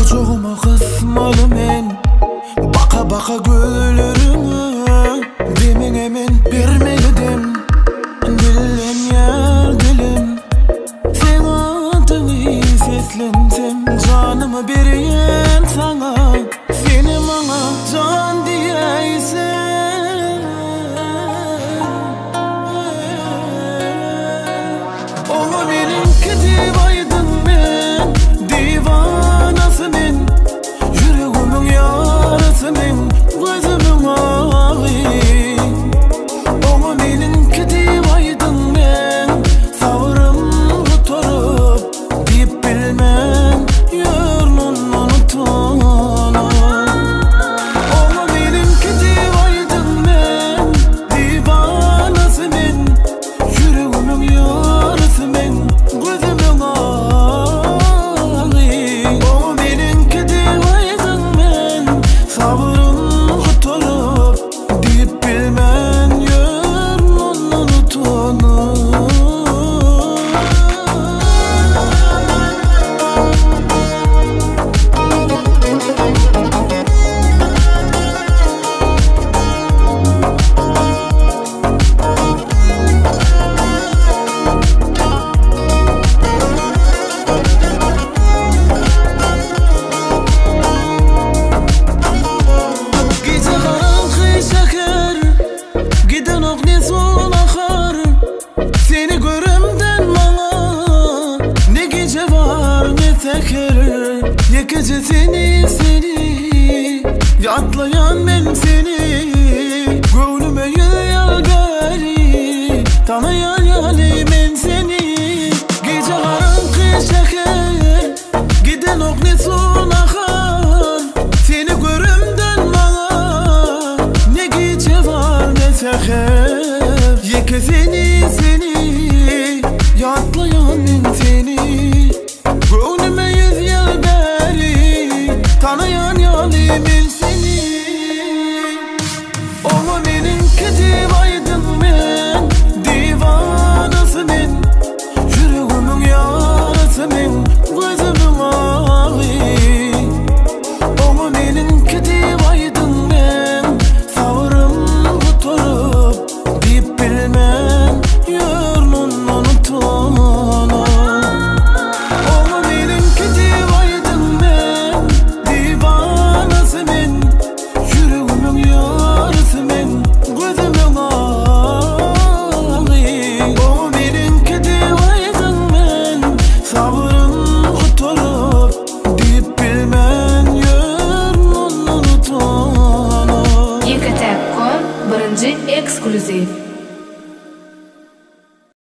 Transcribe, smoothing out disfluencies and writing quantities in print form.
Çoğuma kısmalı men baka baka gülürümü demin emin vermelidim dilen yer dilim sen adını seslensem canımı bereyim sana seni bana can diyeysen o benim kedibaydın ben divanası men yüreğimin yarası men gözümün ağı o benim kedibaydın ben savrım tuturup deyip bilmem yürünün unutunu o benim kedibaydın ben divanası men yüreğimin yarası men gözümün ağı o benim kedibaydın ben savrım tuturup deyip bilmem yürünün unutunu Gece karanlık şeker giden ok ne son akar seni görümden bana ne gece var ne teker ne gece seni yatlayan ben seni gönlüme yıl beri tanıyan yalim ben seni gece karanlık şeker giden ok ne son akar seni görümden bana ne gece var ne seher yeke seni yatlayan ben seni gönlüme yüz yıl beri tanıyan yalim ben seni o benim kedibaydın ben divanası men yüreğimin yarası men gözümün ağı o benim kedibaydın ben savrım tuturup deyip bilmem yürünün unutunu o benim kedibaydın ben divanası men yüreğimin yarası men gözümün ağı o benim kedibaydın ben savrım tuturup deyip bilmem yürünün unutunu Yekatep.com birinci ekskluziv